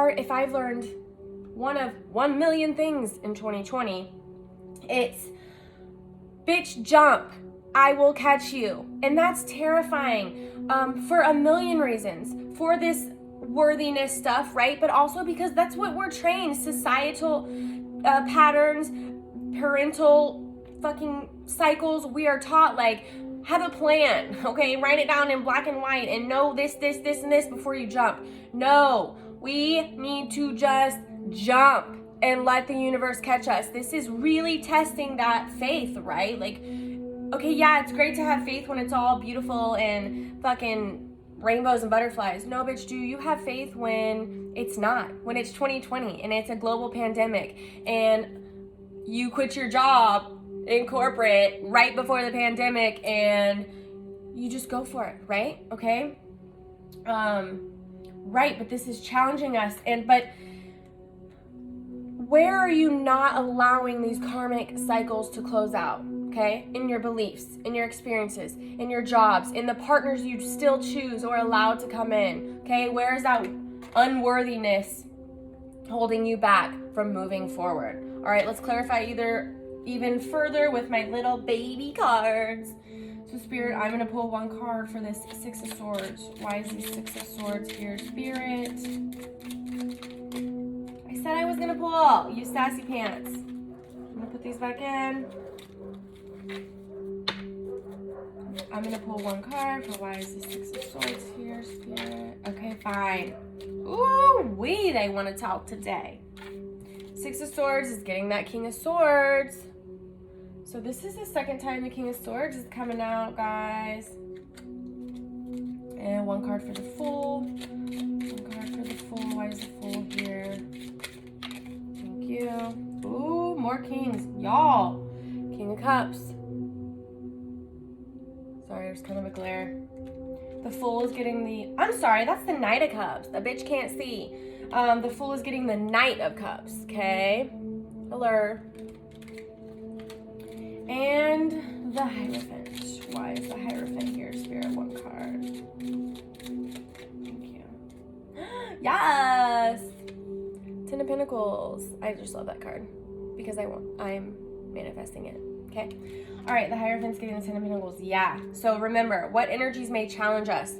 if I've learned one of 1 million things in 2020, it's, bitch, jump. I will catch you. And that's terrifying for a million reasons. For this worthiness stuff, right? But also because that's what we're trained. Societal patterns, parental fucking cycles. We are taught, like, have a plan, okay? Write it down in black and white and know this, and this before you jump. No, we need to just jump and let the universe catch us. This is really testing that faith, right? Like, okay, yeah, it's great to have faith when it's all beautiful and fucking rainbows and butterflies. No, bitch, do you have faith when it's not? When it's 2020 and it's a global pandemic and you quit your job in corporate right before the pandemic and you just go for it, right? Okay? Right, but this is challenging us. But where are you not allowing these karmic cycles to close out? Okay, in your beliefs, in your experiences, in your jobs, in the partners you still choose or allowed to come in. Okay, where is that unworthiness holding you back from moving forward? All right, let's clarify even further with my little baby cards. So Spirit, I'm gonna pull one card for this Six of Swords. Why is this Six of Swords here, Spirit? I said I was gonna pull, you sassy pants. I'm gonna put these back in. I'm gonna pull one card for why is the Six of Swords here, Spirit? Okay, fine. Ooh, they want to talk today. Six of Swords is getting that King of Swords. So this is the second time the King of Swords is coming out, guys. And one card for the Fool. One card for the Fool. Why is the Fool here? Thank you. Ooh, more Kings. Y'all. King of Cups. Sorry, there's kind of a glare. The Fool is getting the... I'm sorry, that's the Knight of Cups. The bitch can't see. The Fool is getting the Knight of Cups, okay? Hello. And the Hierophant. Why is the Hierophant here, Spirit? One card. Thank you. Yes! Ten of Pentacles. I just love that card because I'm manifesting it, okay? All right, the Hierophant's getting the Ten of Pentacles. Yeah. So remember, what energies may challenge us?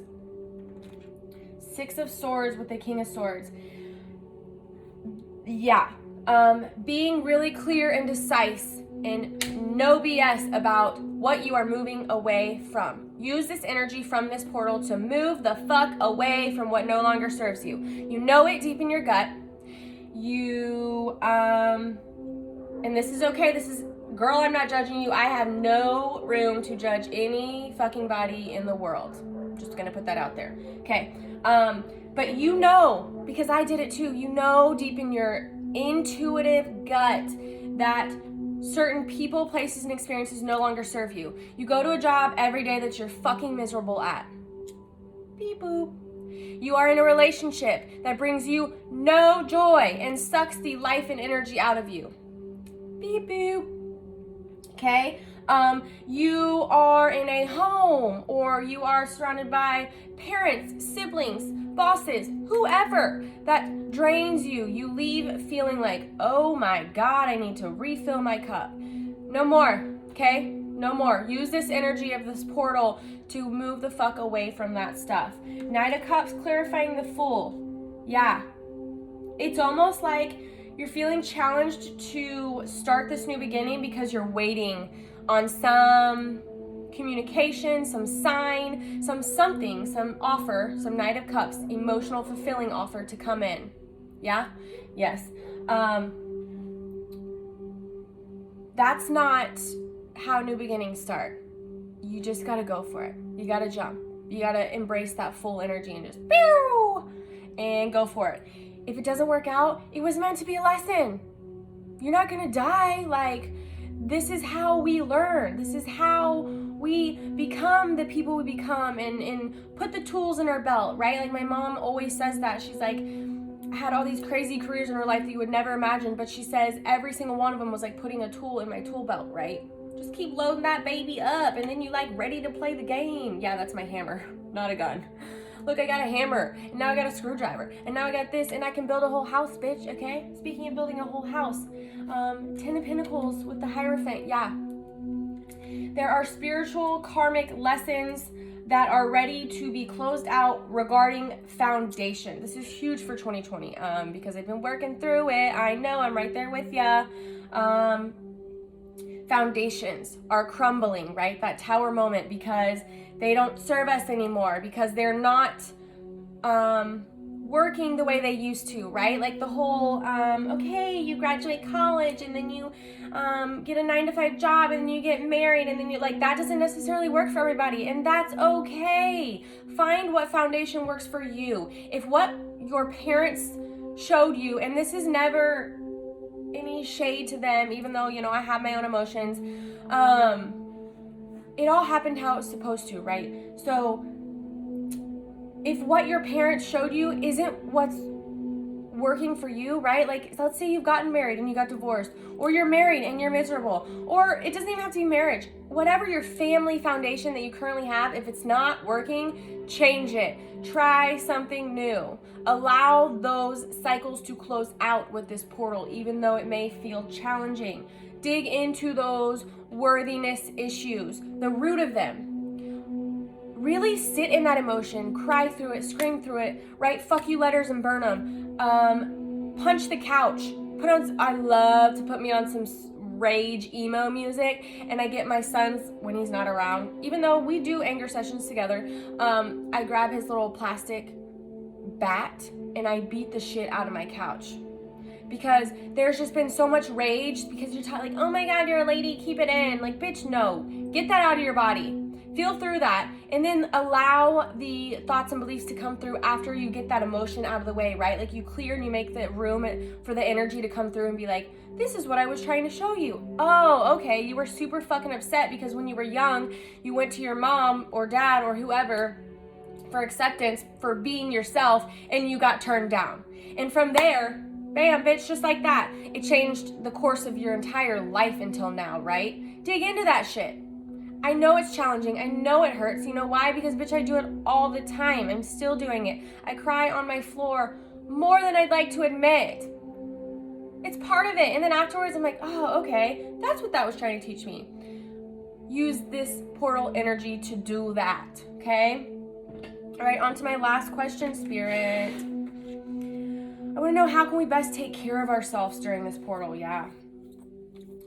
Six of Swords with the King of Swords. Yeah. Being really clear and concise and no BS about what you are moving away from. Use this energy from this portal to move the fuck away from what no longer serves you. You know it deep in your gut. And this is okay. Girl, I'm not judging you. I have no room to judge any fucking body in the world. Just gonna put that out there. Okay. But you know, because I did it too, you know deep in your intuitive gut that certain people, places, and experiences no longer serve you. You go to a job every day that you're fucking miserable at. Beep boop. You are in a relationship that brings you no joy and sucks the life and energy out of you. Beep boop. Okay? You are in a home or you are surrounded by parents, siblings, bosses, whoever that drains you. You leave feeling like, oh my God, I need to refill my cup. No more, okay? No more. Use this energy of this portal to move the fuck away from that stuff. Knight of Cups, clarifying the Fool. Yeah. It's almost like you're feeling challenged to start this new beginning because you're waiting on some communication, some sign, something, some offer, some Knight of Cups, emotional fulfilling offer to come in. Yeah? Yes. That's not how new beginnings start. You just gotta go for it. You gotta jump. You gotta embrace that full energy and just pew and go for it. If it doesn't work out, it was meant to be a lesson. You're not gonna die. Like, this is how we learn. This is how we become the people we become and put the tools in our belt, right? Like my mom always says that. She's like, had all these crazy careers in her life that you would never imagine, but she says every single one of them was like putting a tool in my tool belt, right? Just keep loading that baby up and then you like ready to play the game. Yeah, that's my hammer, not a gun. Look, I got a hammer, and now I got a screwdriver, and now I got this, and I can build a whole house, bitch, okay? Speaking of building a whole house, 10 of Pentacles with the Hierophant, yeah. There are spiritual karmic lessons that are ready to be closed out regarding foundation. This is huge for 2020 because I've been working through it. I know, I'm right there with ya. Foundations are crumbling, right? That tower moment, because they don't serve us anymore, because they're not working the way they used to, right? Like the whole, okay, you graduate college and then you get a 9-to-5 job and then you get married and then you, like, that doesn't necessarily work for everybody, and that's okay. Find what foundation works for you. If what your parents showed you, and this is never any shade to them, even though, you know, I have my own emotions, it all happened how it's supposed to, right? So if what your parents showed you isn't what's working for you, right? Like, let's say you've gotten married and you got divorced, or you're married and you're miserable, or it doesn't even have to be marriage. Whatever your family foundation that you currently have, if it's not working, change it. Try something new. Allow those cycles to close out with this portal, even though it may feel challenging. Dig into those worthiness issues, the root of them. Really sit in that emotion, cry through it, scream through it, write fuck you letters and burn them. Punch the couch. I love to put me on some rage emo music, and I get my son's, when he's not around, even though we do anger sessions together, I grab his little plastic bat and I beat the shit out of my couch. Because there's just been so much rage because you're like, oh my God, you're a lady, keep it in. Like, bitch, no. Get that out of your body. Feel through that, and then allow the thoughts and beliefs to come through after you get that emotion out of the way, right? Like, you clear and you make the room for the energy to come through and be like, this is what I was trying to show you. Oh, okay, you were super fucking upset because when you were young, you went to your mom or dad or whoever for acceptance for being yourself, and you got turned down. And from there, bam, bitch, just like that, it changed the course of your entire life until now, right? Dig into that shit. I know it's challenging. I know it hurts. You know why? Because, bitch, I do it all the time. I'm still doing it. I cry on my floor more than I'd like to admit. It's part of it. And then afterwards, I'm like, oh, okay. That's what that was trying to teach me. Use this portal energy to do that, okay? All right, on to my last question, Spirit. I want to know, how can we best take care of ourselves during this portal? Yeah.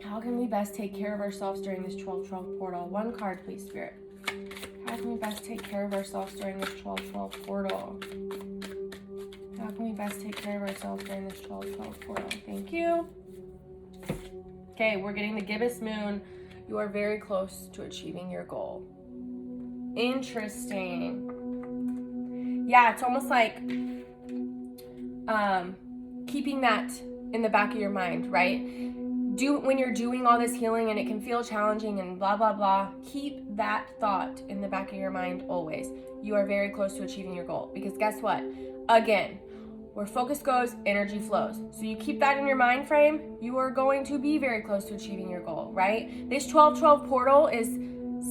How can we best take care of ourselves during this 12-12 portal? One card, please, Spirit. How can we best take care of ourselves during this 12-12 portal? How can we best take care of ourselves during this 12-12 portal? Thank you. Okay, we're getting the gibbous moon. You are very close to achieving your goal. Interesting. Yeah, it's almost like keeping that in the back of your mind, right? When you're doing all this healing and it can feel challenging and blah, blah, blah, keep that thought in the back of your mind always. You are very close to achieving your goal, because guess what? Again, where focus goes, energy flows. So you keep that in your mind frame, you are going to be very close to achieving your goal, right? This 12-12 portal is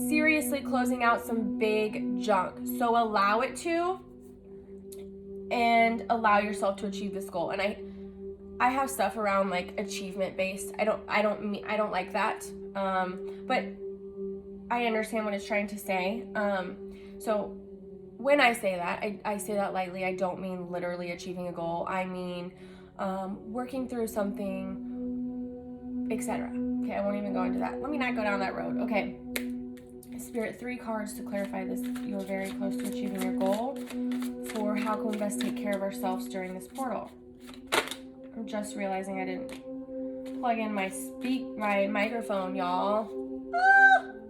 seriously closing out some big junk. So allow it to, and allow yourself to achieve this goal. And I have stuff around like achievement based. I don't like that. But I understand what it's trying to say. So when I say that, I say that lightly. I don't mean literally achieving a goal. I mean working through something, etc. Okay, I won't even go into that. Let me not go down that road. Okay. Spirit, 3 cards to clarify this. You are very close to achieving your goal. For how can we best take care of ourselves during this portal? I'm just realizing I didn't plug in my microphone, y'all.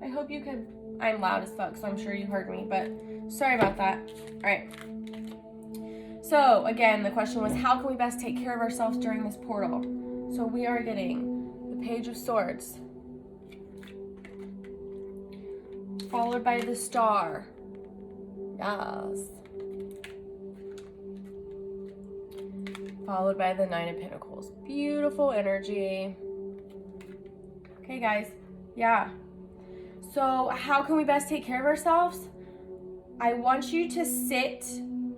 I hope you could. I'm loud as fuck, so I'm sure you heard me, but sorry about that. All right. So again, the question was, how can we best take care of ourselves during this portal? So we are getting the Page of Swords, followed by the Star. Yes. Followed by the 9 of Pentacles. Beautiful energy. Okay, guys. Yeah. So how can we best take care of ourselves? I want you to sit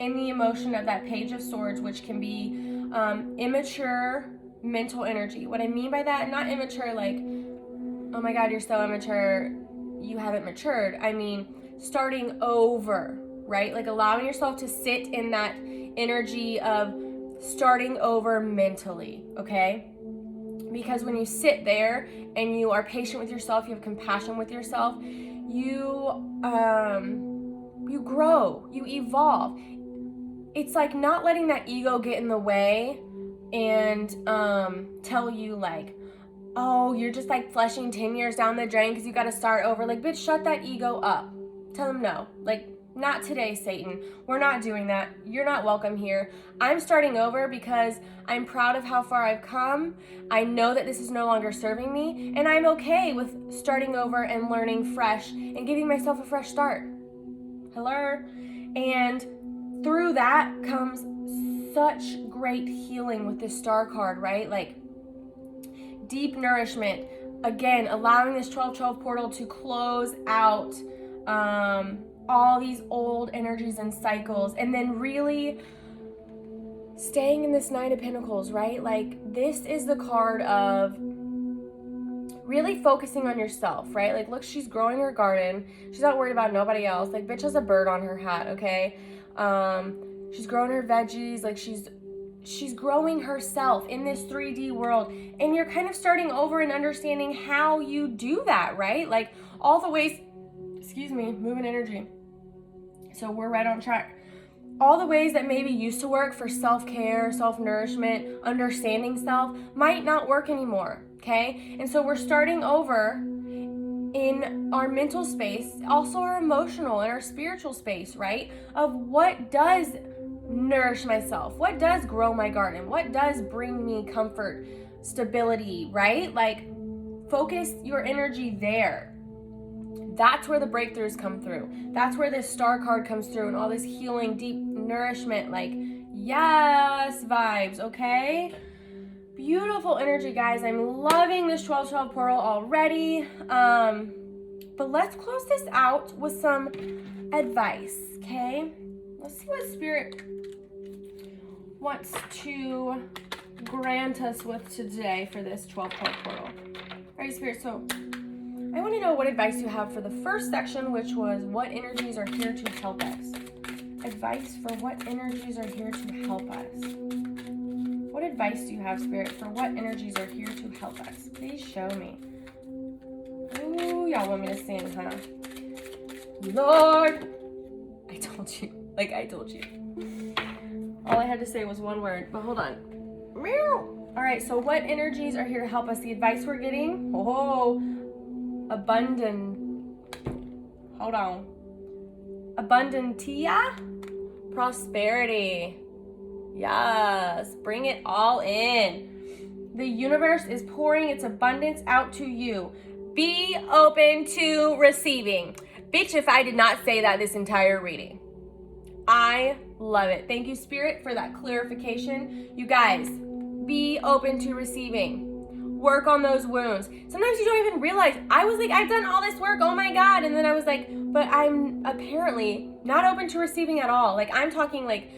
in the emotion of that Page of Swords, which can be immature mental energy. What I mean by that, not immature like, oh my God, you're so immature, you haven't matured. I mean, starting over, right? Like allowing yourself to sit in that energy of starting over mentally, okay? Because when you sit there and you are patient with yourself, you have compassion with yourself, you grow, you evolve. It's like not letting that ego get in the way and tell you like, oh, you're just like flushing 10 years down the drain because you got to start over. Like, bitch, shut that ego up. Tell them no. Like, not today, Satan. We're not doing that. You're not welcome here. I'm starting over because I'm proud of how far I've come. I know that this is no longer serving me, and I'm okay with starting over and learning fresh and giving myself a fresh start. Hello? And through that comes such great healing with this star card, right? Like deep nourishment. Again, allowing this 12-12 portal to close out all these old energies and cycles, and then really staying in this Nine of Pentacles, right? Like this is the card of really focusing on yourself, right? Like, look, she's growing her garden. She's not worried about nobody else. Like, bitch has a bird on her hat, okay? She's growing her veggies. Like, she's growing herself in this 3D world. And you're kind of starting over and understanding how you do that, right? Like, all the ways, moving energy. So we're right on track. All the ways that maybe used to work for self-care, self-nourishment, understanding self might not work anymore, okay? And so we're starting over in our mental space, also our emotional and our spiritual space, right? Of what does nourish myself? What does grow my garden? What does bring me comfort, stability, right? Like, focus your energy there. That's where the breakthroughs come through. That's where this star card comes through and all this healing, deep nourishment, like, yes, vibes, okay? Beautiful energy, guys. I'm loving this 12-12 portal already. But let's close this out with some advice, okay? Let's see what Spirit wants to grant us with today for this 12-12 portal. All right, Spirit, so I want to know what advice you have for the first section, which was what energies are here to help us. Advice for what energies are here to help us. What advice do you have, Spirit, for what energies are here to help us? Please show me. Ooh, y'all want me to sing, huh? Lord, I told you. Like, I told you. All I had to say was one word, but hold on. Meow. All right, so what energies are here to help us? The advice we're getting, abundantia, prosperity. Yes, bring it all in. The universe is pouring its abundance out to you. Be open to receiving. Bitch, if I did not say that this entire reading. I love it. Thank you, Spirit, for that clarification. You guys, be open to receiving. Work on those wounds. Sometimes you don't even realize. I was like, I've done all this work, oh my God. And then I was like, but I'm apparently not open to receiving at all. Like, I'm talking like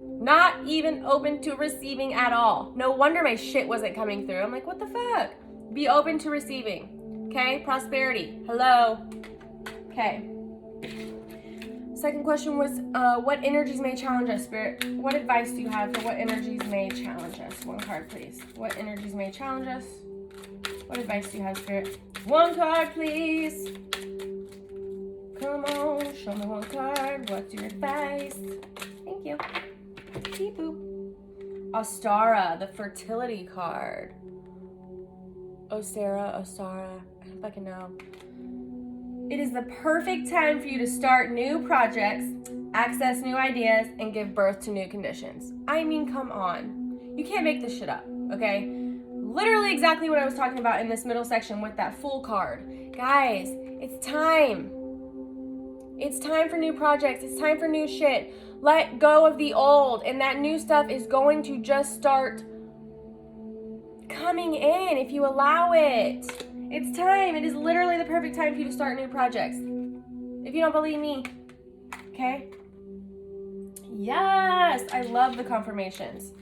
not even open to receiving at all. No wonder my shit wasn't coming through. I'm like, what the fuck? Be open to receiving. Okay, prosperity. Hello. Okay. Second question was, what energies may challenge us, Spirit? What advice do you have for what energies may challenge us? One card, please. What energies may challenge us? What advice do you have, Spirit? One card, please. Come on, show me one card. What's your advice? Thank you. Beep boop. Ostara, the fertility card. Ostara, I don't fucking know. It is the perfect time for you to start new projects, access new ideas, and give birth to new conditions. I mean, come on. You can't make this shit up, okay? Literally exactly what I was talking about in this middle section with that Fool card. Guys, it's time. It's time for new projects. It's time for new shit. Let go of the old, and that new stuff is going to just start coming in if you allow it. It's time. It is literally the perfect time for you to start new projects. If you don't believe me, Okay? Yes, I love the confirmations.